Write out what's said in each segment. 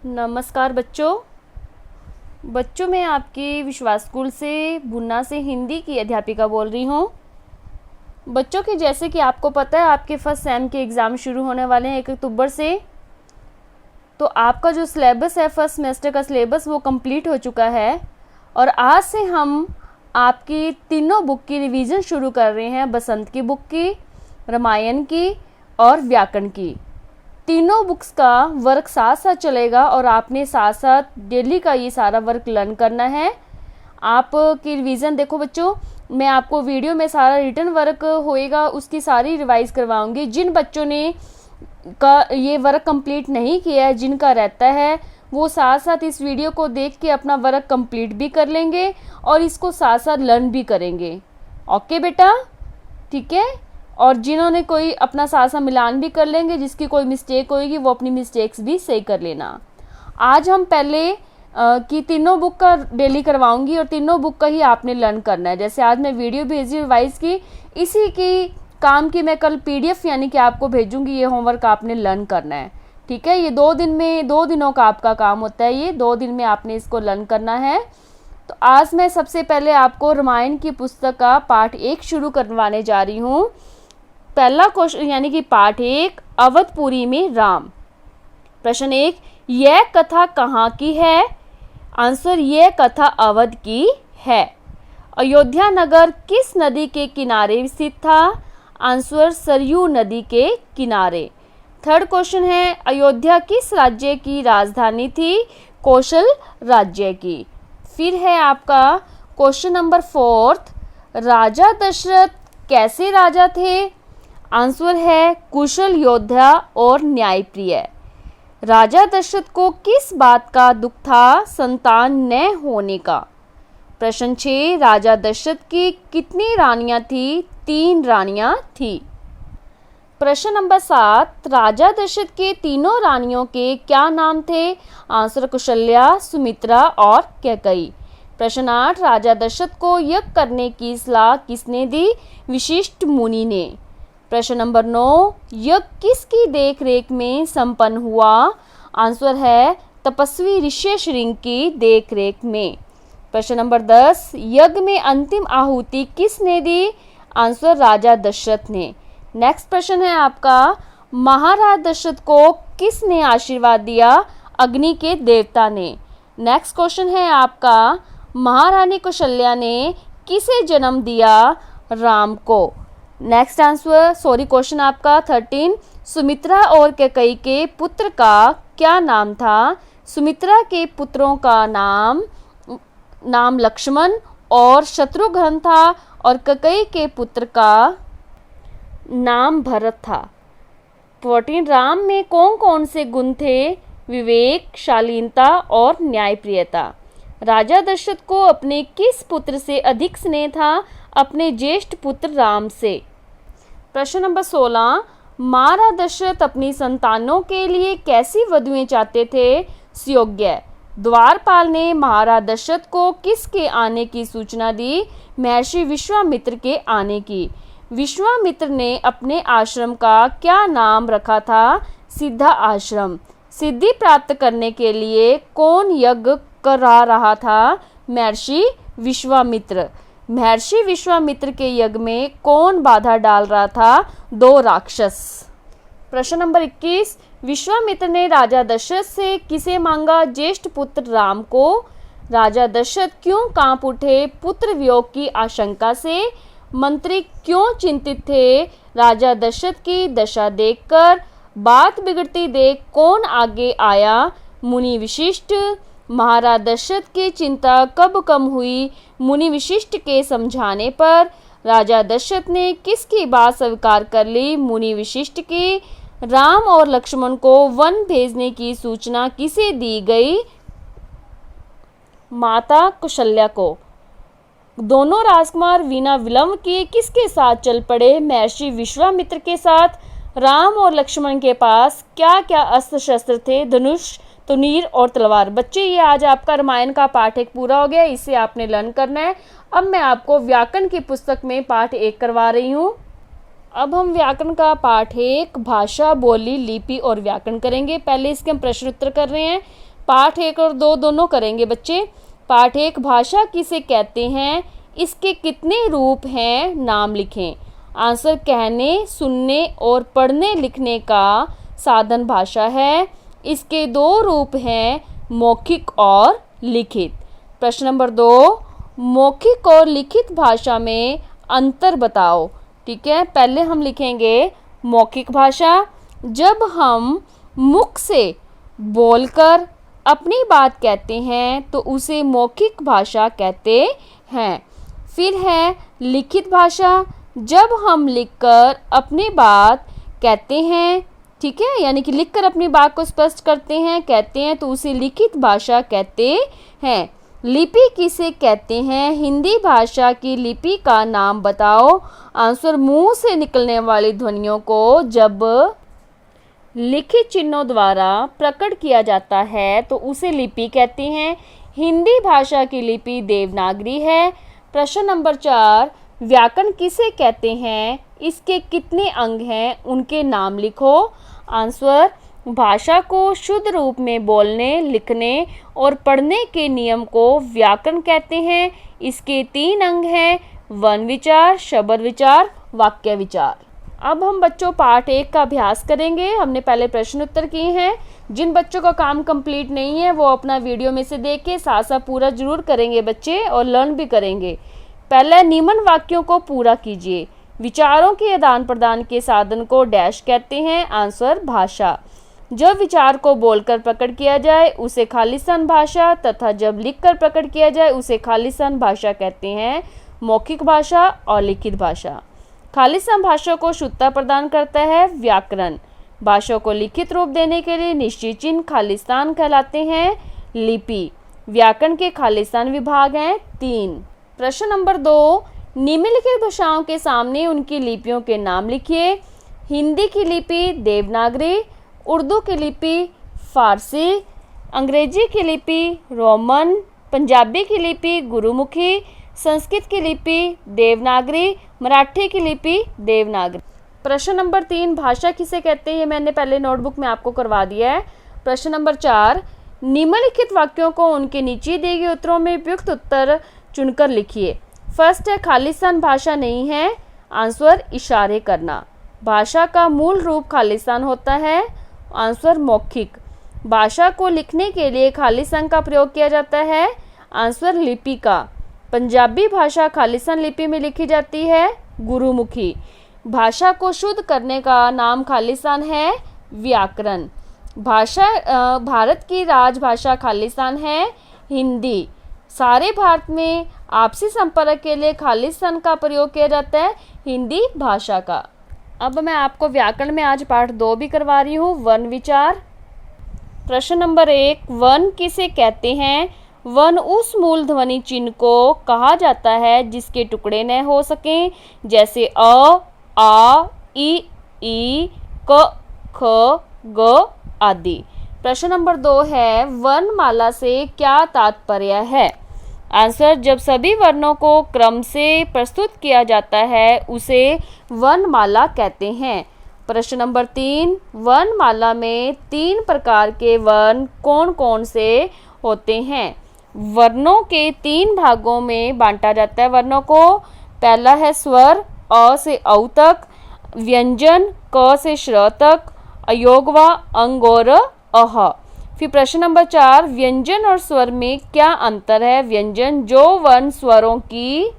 नमस्कार बच्चों मैं आपके विश्वास स्कूल से भुन्ना से हिंदी की अध्यापिका बोल रही हूँ। बच्चों के जैसे कि आपको पता है आपके फर्स्ट सेम के एग्ज़ाम शुरू होने वाले हैं 1 अक्टूबर से। तो आपका जो सिलेबस है फर्स्ट सेमेस्टर का सिलेबस वो कंप्लीट हो चुका है और आज से हम आपकी तीनों बुक की रिवीजन शुरू कर रहे हैं। बसंत की बुक की, रामायण की और व्याकरण की। तीनों बुक्स का वर्क साथ साथ चलेगा और आपने साथ साथ डेली का ये सारा वर्क लर्न करना है। आपकी रिवीजन देखो बच्चों, मैं आपको वीडियो में सारा रिटन वर्क होएगा उसकी सारी रिवाइज करवाऊंगी। जिन बच्चों ने का ये वर्क कंप्लीट नहीं किया है, जिनका रहता है, वो साथ साथ इस वीडियो को देख के अपना वर्क कंप्लीट भी कर लेंगे और इसको साथ साथ लर्न भी करेंगे। ओके बेटा, ठीक है। और जिन्होंने कोई अपना साथ साथ मिलान भी कर लेंगे, जिसकी कोई मिस्टेक होगी वो अपनी मिस्टेक्स भी सही कर लेना। आज हम पहले की तीनों बुक का डेली करवाऊंगी और तीनों बुक का ही आपने लर्न करना है। जैसे आज मैं वीडियो भेजी रिवाइज की, इसी की काम की मैं कल PDF यानी कि आपको भेजूंगी। ये होमवर्क आपने लर्न करना है, ठीक है। ये 2 दिनों का आपका काम होता है। ये 2 दिन में आपने इसको लर्न करना है। तो आज मैं सबसे पहले आपको रामायण की पुस्तक का पाठ 1 शुरू करवाने जा रही हूँ। पहला क्वेश्चन यानी कि पाठ 1, अवधपुरी में राम। प्रश्न 1, यह कथा कहाँ की है? आंसर, यह कथा अवध की है। अयोध्या नगर किस नदी के किनारे स्थित था? आंसर, सरयू नदी के किनारे। थर्ड क्वेश्चन है, अयोध्या किस राज्य की राजधानी थी? कौशल राज्य की। फिर है आपका क्वेश्चन नंबर 4, राजा दशरथ कैसे राजा थे? आंसर है, कुशल योद्धा और न्यायप्रिय। राजा दशरथ को किस बात का दुख था? संतान न होने का। प्रश्न 6, राजा दशरथ की कितनी रानियां थी? 3 रानियां थी। प्रश्न नंबर 7, राजा दशरथ के तीनों रानियों के क्या नाम थे? आंसर, कौशल्या, सुमित्रा और कैकेयी। प्रश्न 8, राजा दशरथ को यज्ञ करने की सलाह किसने दी? वशिष्ठ मुनि ने। प्रश्न नंबर 9, यज्ञ किसकी देखरेख में संपन्न हुआ? आंसर है, तपस्वी ऋष्यशृंग की देखरेख में। प्रश्न नंबर 10, यज्ञ में अंतिम आहुति किसने दी? आंसर, राजा दशरथ ने। नेक्स्ट प्रश्न है आपका, महाराज दशरथ को किसने आशीर्वाद दिया? अग्नि के देवता ने। नेक्स्ट क्वेश्चन है आपका, महारानी कौशल्या ने किसे जन्म दिया? राम को। नेक्स्ट क्वेश्चन आपका 13, सुमित्रा और कैकेयी के पुत्र का क्या नाम था? सुमित्रा के पुत्रों का नाम लक्ष्मण और शत्रुघ्न था और कैकेयी के पुत्र का नाम भरत था। 14, राम में कौन कौन से गुण थे? विवेक, शालीनता और न्यायप्रियता। राजा दशरथ को अपने किस पुत्र से अधिक स्नेह था? अपने ज्येष्ठ पुत्र राम से। प्रश्न नंबर 16, महाराज दशरथ अपनी संतानों के लिए कैसी वधुएं चाहते थे? सुयोग्य। द्वारपाल ने महाराज दशरथ को किसके आने की सूचना दी? महर्षि विश्वामित्र के आने की। विश्वामित्र ने अपने आश्रम का क्या नाम रखा था? सिद्धा आश्रम। सिद्धि प्राप्त करने के लिए कौन यज्ञ करा रहा था? महर्षि विश्वामित्र। महर्षि विश्वामित्र के यज्ञ में कौन बाधा डाल रहा था? 2 राक्षस। प्रश्न नंबर 21, विश्वामित्र ने राजा दशरथ से किसे मांगा? ज्येष्ठ पुत्र राम को। राजा दशरथ क्यों कांप उठे पुत्र वियोग की आशंका से? मंत्री क्यों चिंतित थे राजा दशरथ की दशा देखकर? बात बिगड़ती देख कौन आगे आया? मुनि वशिष्ठ। महाराज दशरथ की चिंता कब कम हुई? मुनि वशिष्ठ के समझाने पर। राजा दशरथ ने किसकी बात स्वीकार कर ली? मुनि वशिष्ठ की। राम और लक्ष्मण को वन भेजने की सूचना किसे दी गई? माता कौशल्या को। दोनों राजकुमार बिना विलंब किए किसके साथ चल पड़े? महर्षि विश्वामित्र के साथ। राम और लक्ष्मण के पास क्या क्या अस्त्र शस्त्र थे? धनुष, तुनीर और तलवार। बच्चे, ये आज आपका रामायण का पाठ 1 पूरा हो गया। इसे आपने लर्न करना है। अब मैं आपको व्याकरण की पुस्तक में पाठ 1 करवा रही हूँ। अब हम व्याकरण का पाठ 1 भाषा, बोली, लिपि और व्याकरण करेंगे। पहले इसके हम प्रश्न उत्तर कर रहे हैं। पाठ 1 और 2 दोनों करेंगे बच्चे। पाठ 1, भाषा किसे कहते हैं, इसके कितने रूप हैं, नाम लिखें। आंसर, कहने, सुनने और पढ़ने लिखने का साधन भाषा है। इसके 2 रूप हैं, मौखिक और लिखित। प्रश्न नंबर 2, मौखिक और लिखित भाषा में अंतर बताओ। ठीक है, पहले हम लिखेंगे मौखिक भाषा। जब हम मुख से बोलकर अपनी बात कहते हैं तो उसे मौखिक भाषा कहते हैं। फिर है लिखित भाषा। जब हम लिखकर अपनी बात कहते हैं, ठीक है, यानी कि लिखकर अपनी बात को स्पष्ट करते हैं, कहते हैं, तो उसे लिखित भाषा कहते हैं। लिपि किसे कहते हैं, हिंदी भाषा की लिपि का नाम बताओ। आंसर, मुंह से निकलने वाली ध्वनियों को जब लिखित चिन्हों द्वारा प्रकट किया जाता है तो उसे लिपि कहते हैं। हिंदी भाषा की लिपि देवनागरी है। प्रश्न नंबर 4, व्याकरण किसे कहते हैं, इसके कितने अंग हैं, उनके नाम लिखो। आंसर, भाषा को शुद्ध रूप में बोलने, लिखने और पढ़ने के नियम को व्याकरण कहते हैं। इसके 3 अंग हैं, वर्ण विचार, शब्द विचार, वाक्य विचार। अब हम बच्चों पाठ 1 का अभ्यास करेंगे। हमने पहले प्रश्न उत्तर किए हैं। जिन बच्चों का काम कंप्लीट नहीं है वो अपना वीडियो में से देख के साथ साथ पूरा जरूर करेंगे बच्चे, और लर्न भी करेंगे। पहले निम्न वाक्यों को पूरा कीजिए। विचारों के आदान प्रदान के साधन को डैश कहते हैं। आंसर, भाषा। जब विचार को बोलकर प्रकट किया जाए उसे खालिस्तान भाषा, तथा जब लिखकर प्रकट किया जाए उसे खालिस्तान भाषा कहते हैं। मौखिक भाषा और लिखित भाषा। खालिस्तान भाषा को शुद्धता प्रदान करता है व्याकरण। भाषा को लिखित रूप देने के लिए निश्चित चिन्ह खालिस्तान कहलाते हैं। लिपि। व्याकरण के खालिस्तान विभाग हैं 3। प्रश्न नंबर 2, निम्नलिखित भाषाओं के सामने उनकी लिपियों के नाम लिखिए। हिंदी की लिपि देवनागरी, उर्दू की लिपि फारसी, अंग्रेजी की लिपि रोमन, पंजाबी की लिपि गुरुमुखी, संस्कृत की लिपि देवनागरी, मराठी की लिपि देवनागरी। प्रश्न नंबर 3, भाषा किसे कहते हैं, मैंने पहले नोटबुक में आपको करवा दिया है। प्रश्न नंबर 4, निम्नलिखित वाक्यों को उनके नीचे दिए गए उत्तरों में उपयुक्त उत्तर चुनकर लिखिए। फर्स्ट है, खालिस्तान भाषा नहीं है। आंसर, इशारे करना। भाषा का मूल रूप खालिस्तान होता है। आंसर, मौखिक। भाषा को लिखने के लिए खालिस्तान का प्रयोग किया जाता है। आंसर, लिपि का। पंजाबी भाषा खालिस्तान लिपि में लिखी जाती है, गुरुमुखी। भाषा को शुद्ध करने का नाम खालिस्तान है, व्याकरण। भारत की राजभाषा खालिस्तान है, हिंदी। सारे भारत में आपसी संपर्क के लिए खालिस्तान का प्रयोग किया जाता है, हिंदी भाषा का। अब मैं आपको व्याकरण में आज पाठ 2 भी करवा रही हूँ, वर्ण विचार। प्रश्न नंबर 1, वर्ण किसे कहते हैं? वर्ण उस मूल ध्वनि चिन्ह को कहा जाता है जिसके टुकड़े न हो सकें, जैसे अ, आ, ई, क, ख, ग आदि। प्रश्न नंबर 2 है, वर्णमाला से क्या तात्पर्य है? आंसर, जब सभी वर्णों को क्रम से प्रस्तुत किया जाता है उसे वर्णमाला कहते हैं। प्रश्न नंबर 3, वर्णमाला में 3 प्रकार के वर्ण कौन कौन से होते हैं? वर्णों के 3 भागों में बांटा जाता है वर्णों को। पहला है स्वर, अ से औ तक, व्यंजन क से श्र तक, अयोगवा अंग और अह। फिर प्रश्न नंबर 4, व्यंजन और स्वर में क्या अंतर है? व्यंजन जो वर्ण स्वरों की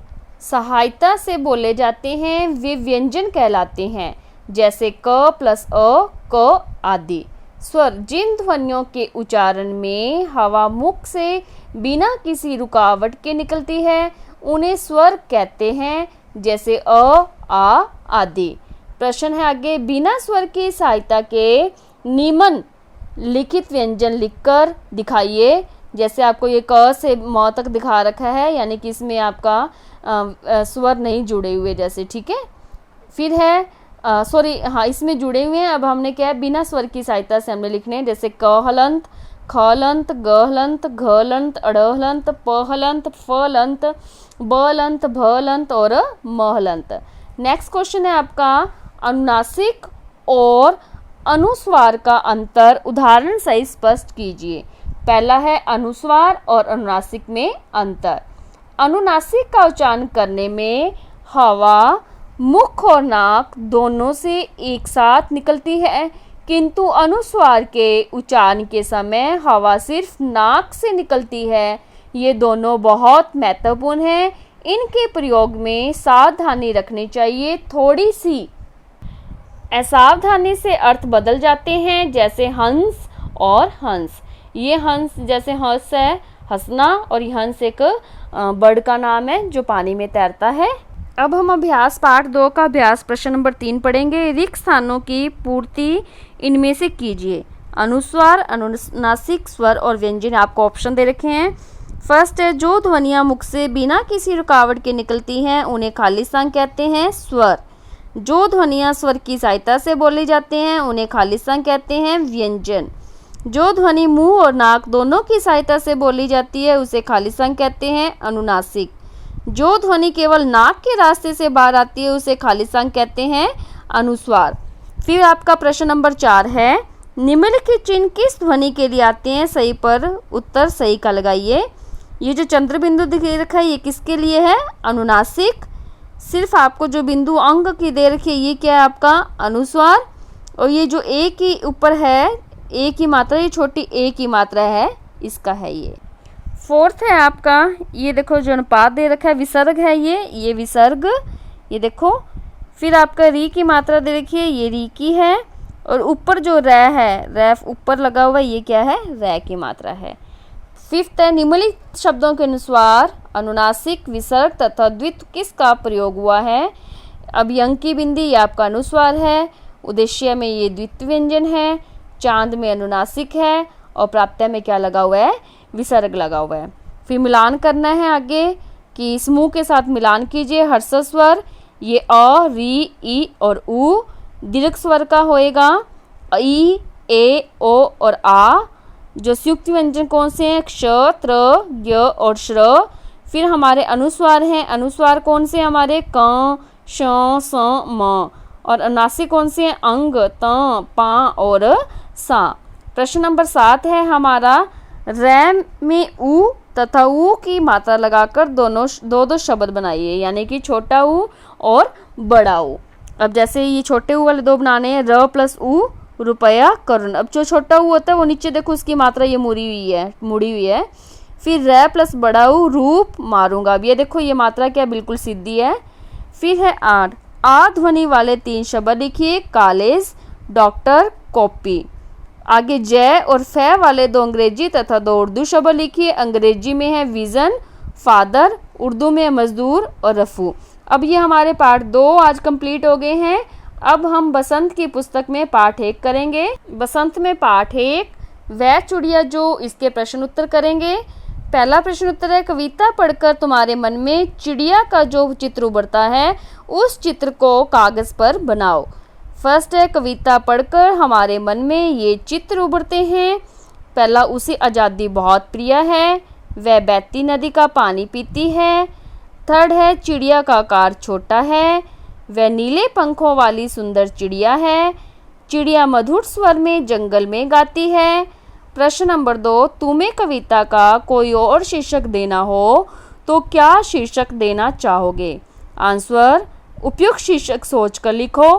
सहायता से बोले जाते हैं वे व्यंजन कहलाते हैं, जैसे क प्लस अ, क आदि। स्वर जिन ध्वनियों के उच्चारण में हवा मुख से बिना किसी रुकावट के निकलती है उन्हें स्वर कहते हैं, जैसे अ, आ आदि। प्रश्न है आगे, बिना स्वर की सहायता के निम्न लिखित व्यंजन लिखकर दिखाइए। जैसे आपको ये क से म तक दिखा रखा है, यानी कि इसमें आपका स्वर नहीं जुड़े हुए जैसे, ठीक है। फिर है इसमें जुड़े हुए हैं। अब हमने क्या है, बिना स्वर की सहायता से हमने लिखने हैं, जैसे क हलंत, ख हलंत, ग हलंत, घ हलंत, अड़ हलंत, प हलंत, फ हलंत, ब हलंत, भ हलंत और म हलंत। नेक्स्ट क्वेश्चन है आपका, अनुनासिक और अनुस्वार का अंतर उदाहरण सहित स्पष्ट कीजिए। पहला है अनुस्वार और अनुनासिक में अंतर। अनुनासिक का उच्चारण करने में हवा मुख और नाक दोनों से एक साथ निकलती है, किंतु अनुस्वार के उच्चारण के समय हवा सिर्फ नाक से निकलती है। ये दोनों बहुत महत्वपूर्ण हैं। इनके प्रयोग में सावधानी रखनी चाहिए थोड़ी सी। असावधानी से अर्थ बदल जाते हैं, जैसे हंस और हंस। ये हंस जैसे हंस है हंसना, और ये हंस एक बर्ड का नाम है जो पानी में तैरता है। अब हम अभ्यास पाठ 2 का अभ्यास प्रश्न नंबर 3 पढ़ेंगे। रिक्त स्थानों की पूर्ति इनमें से कीजिए। अनुस्वार, अनुनासिक, स्वर और व्यंजन आपको ऑप्शन दे रखे हैं। फर्स्ट है, जो ध्वनियाँ मुख से बिना किसी रुकावट के निकलती हैं उन्हें खाली स्थान कहते हैं स्वर। जो ध्वनियाँ स्वर की सहायता से बोली जाती हैं उन्हें खाली स्थान कहते हैं व्यंजन। जो ध्वनि मुंह और नाक दोनों की सहायता से बोली जाती है उसे खाली स्थान कहते हैं अनुनासिक। जो ध्वनि केवल नाक के रास्ते से बाहर आती है उसे खाली स्थान कहते हैं अनुस्वार। फिर आपका प्रश्न नंबर 4 है, निम्नलिखित चिन्ह किस ध्वनि के लिए आते हैं? सही पर उत्तर सही का लगाइए। ये जो चंद्र बिंदु दिख रखा है ये किसके लिए है? अनुनासिक। सिर्फ आपको जो बिंदु अंग की दे रखी है ये क्या है? आपका अनुस्वार। और ये जो ए की ऊपर है, ए की मात्रा, ये छोटी ए की मात्रा है, इसका है ये। फोर्थ है आपका, ये देखो जो अनुपात दे रखा है विसर्ग है, ये विसर्ग, ये देखो। फिर आपका री की मात्रा दे रखी है, ये री की है। और ऊपर जो रै है, रै ऊपर लगा हुआ, ये क्या है? रै की मात्रा है। फिफ्थ है, निम्नलिखित शब्दों के अनुसार अनुनासिक, विसर्ग तथा द्वित्व किसका प्रयोग हुआ है? अभियंग की बिंदी ये आपका अनुस्वार है, उद्देश्य में ये द्वित्व व्यंजन है, चांद में अनुनासिक है, और प्राप्त्य में क्या लगा हुआ है? विसर्ग लगा हुआ है। फिर मिलान करना है आगे कि समूह के साथ मिलान कीजिए। हर्ष स्वर ये अ, री, ई और उ दीर्घ स्वर का होएगा, ई, ए, ओ और आ। जो संयुक्त व्यंजन कौन से हैं? क्ष, त्र, य और श्र। फिर हमारे अनुस्वार हैं, अनुस्वार कौन से हमारे? क, श, स, म। और अनुनासिक कौन से हैं? अंग, त, पा और सा। प्रश्न नंबर 7 है हमारा, रैम में उ तथा उ की मात्रा लगाकर दो शब्द बनाइए, यानी कि छोटा उ और बड़ा उ। अब जैसे ये छोटे उ वाले दो बनाने हैं, र प्लस उ रुपया करुण। अब जो छोटा उ होता है वो नीचे देखो उसकी मात्रा ये मुड़ी हुई है। फिर रै प्लस बड़ा उ रूप मारूंगा। अब ये देखो ये मात्रा क्या बिल्कुल सीधी है। फिर है 8, आ ध्वनि वाले 3 शब्द लिखिए, कॉलेज, डॉक्टर, कॉपी। आगे जय और फै वाले 2 अंग्रेजी तथा 2 उर्दू शब्द लिखिए। अंग्रेजी में है विजन, फादर, उर्दू में मजदूर और रफू। अब ये हमारे पाठ 2 आज कंप्लीट हो गए हैं। अब हम बसंत की पुस्तक में पाठ 1 करेंगे। बसंत में पाठ 1 वह चिड़िया जो, इसके प्रश्न उत्तर करेंगे। पहला प्रश्न उत्तर है, कविता पढ़कर तुम्हारे मन में चिड़िया का जो चित्र उभरता है उस चित्र को कागज पर बनाओ। फर्स्ट है, कविता पढ़कर हमारे मन में ये चित्र उभरते हैं। पहला, उसे आज़ादी बहुत प्रिय है, वह बहती नदी का पानी पीती है। थर्ड है, चिड़िया का आकार छोटा है, वह नीले पंखों वाली सुंदर चिड़िया है। चिड़िया मधुर स्वर में जंगल में गाती है। प्रश्न नंबर 2, तुम्हें कविता का कोई और शीर्षक देना हो तो क्या शीर्षक देना चाहोगे? आंसर, उपयुक्त शीर्षक सोचकर लिखो।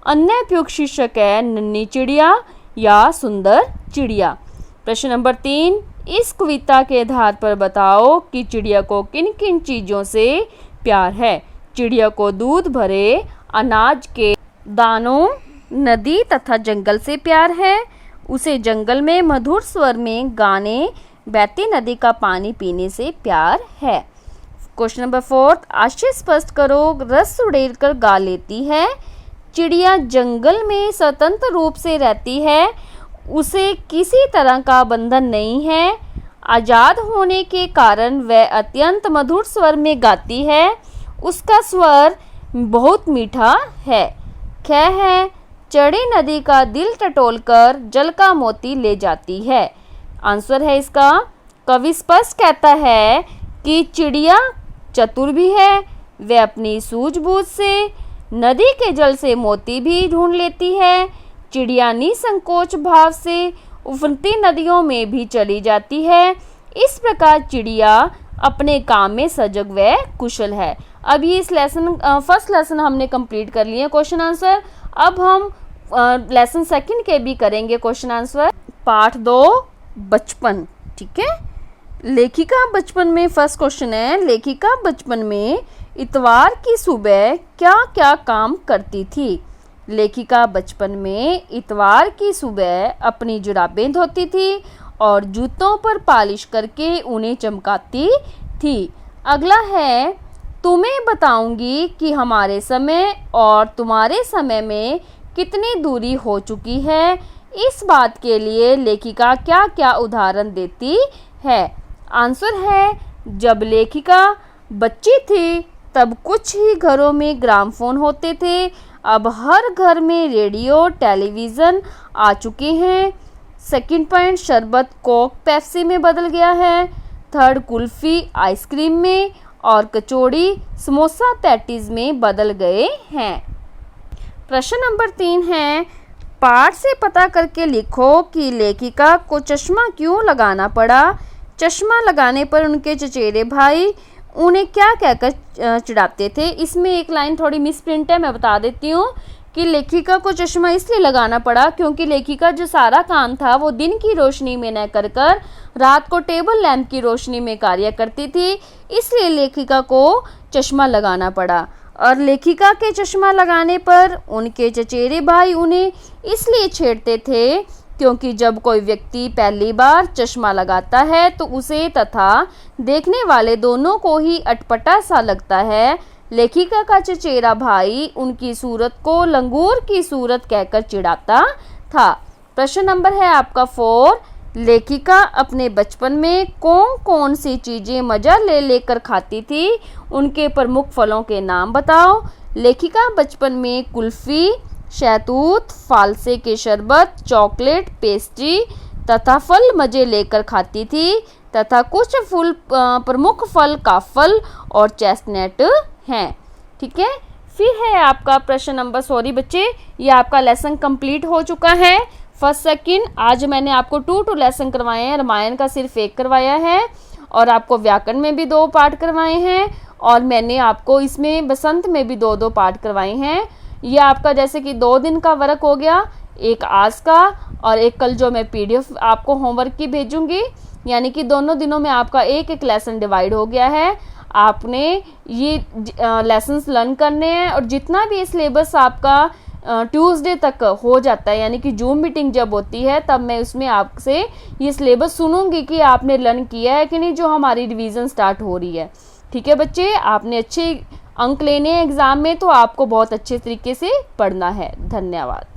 अन्य उपयुक्त शीर्षक है नन्ही चिड़िया या सुंदर चिड़िया। प्रश्न नंबर 3, इस कविता के आधार पर बताओ कि चिड़िया को किन किन चीज़ों से प्यार है। चिड़िया को दूध भरे अनाज के दानों, नदी तथा जंगल से प्यार है। उसे जंगल में मधुर स्वर में गाने, बहती नदी का पानी पीने से प्यार है। क्वेश्चन नंबर 4, आशय स्पष्ट करो। रस उड़ेलकर गा लेती है। चिड़िया जंगल में स्वतंत्र रूप से रहती है, उसे किसी तरह का बंधन नहीं है। आज़ाद होने के कारण वह अत्यंत मधुर स्वर में गाती है, उसका स्वर बहुत मीठा है। ख है, चढ़ी नदी का दिल टटोलकर जल का मोती ले जाती है। आंसर है इसका, कवि स्पष्ट कहता है कि चिड़िया चतुर भी है, वह अपनी सूझबूझ से नदी के जल से मोती भी ढूंढ लेती है। चिड़िया निसंकोच भाव से उफनती नदियों में भी चली जाती है। इस प्रकार चिड़िया अपने काम में सजग व कुशल है। अब ये इस फर्स्ट लेसन हमने कंप्लीट कर लिए क्वेश्चन आंसर। अब हम लेसन सेकंड के भी करेंगे क्वेश्चन आंसर। पाठ 2 बचपन। ठीक है, लेखिका बचपन में फर्स्ट क्वेश्चन है, लेखिका बचपन में इतवार की सुबह क्या क्या काम करती थी। लेखिका बचपन में इतवार की सुबह अपनी जुराबें धोती थी और जूतों पर पालिश करके उन्हें चमकाती थी। अगला है, तुम्हें बताऊंगी कि हमारे समय और तुम्हारे समय में कितनी दूरी हो चुकी है। इस बात के लिए लेखिका क्या क्या उदाहरण देती है। आंसर है, जब लेखिका बच्ची थी तब कुछ ही घरों में ग्रामफोन होते थे। अब हर घर में रेडियो टेलीविज़न आ चुके हैं। सेकंड पॉइंट, शरबत कोक पेप्सी में बदल गया है। थर्ड, कुल्फ़ी आइसक्रीम में और कचौड़ी समोसा पैटीज़ में बदल गए हैं। प्रश्न नंबर 3 है, पाठ से पता करके लिखो कि लेखिका को चश्मा क्यों लगाना पड़ा। चश्मा लगाने पर उनके चचेरे भाई उन्हें क्या कहकर चिढ़ाते थे। इसमें एक लाइन थोड़ी मिस प्रिंट है, मैं बता देती हूँ कि लेखिका को चश्मा इसलिए लगाना पड़ा क्योंकि लेखिका जो सारा काम था वो दिन की रोशनी में न कर रात को टेबल लैंप की रोशनी में कार्य करती थी, इसलिए लेखिका को चश्मा लगाना पड़ा। और लेखिका के चश्मा लगाने पर उनके चचेरे भाई उन्हें इसलिए छेड़ते थे क्योंकि जब कोई व्यक्ति पहली बार चश्मा लगाता है तो उसे तथा देखने वाले दोनों को ही अटपटा सा लगता है। लेखिका का चचेरा भाई उनकी सूरत को लंगूर की सूरत कहकर चिढ़ाता था। प्रश्न नंबर है आपका 4, लेखिका अपने बचपन में कौन कौन सी चीज़ें मज़ा ले लेकर खाती थी, उनके प्रमुख फलों के नाम बताओ। लेखिका बचपन में कुल्फ़ी, शहतूत, फालसे के शरबत, चॉकलेट, पेस्ट्री तथा फल मज़े लेकर खाती थी तथा कुछ प्रमुख फल काफल और चेस्टनट हैं। ठीक है, फिर है आपका प्रश्न नंबर, सॉरी बच्चे, ये आपका लेसन कंप्लीट हो चुका है। फर्स्ट सेकंड आज मैंने आपको 2 लेसन करवाए हैं। रामायण का सिर्फ 1 करवाया है और आपको व्याकरण में भी 2 पाठ करवाए हैं और मैंने आपको इसमें बसंत में भी 2 पाठ करवाए हैं। ये आपका जैसे कि 2 दिन का वर्क हो गया, एक आज का और एक कल जो मैं PDF आपको होमवर्क की भेजूंगी, यानी कि दोनों दिनों में आपका एक लेसन डिवाइड हो गया है। आपने ये लेसन्स लर्न करने हैं और जितना भी सिलेबस आपका ट्यूसडे तक हो जाता है, यानी कि जूम मीटिंग जब होती है तब मैं उसमें आपसे ये सिलेबस सुनूंगी कि आपने लर्न किया है कि नहीं, जो हमारी रिवीजन स्टार्ट हो रही है। ठीक है बच्चे, आपने अच्छे अंक लेने हैं एग्ज़ाम में तो आपको बहुत अच्छे तरीके से पढ़ना है। धन्यवाद।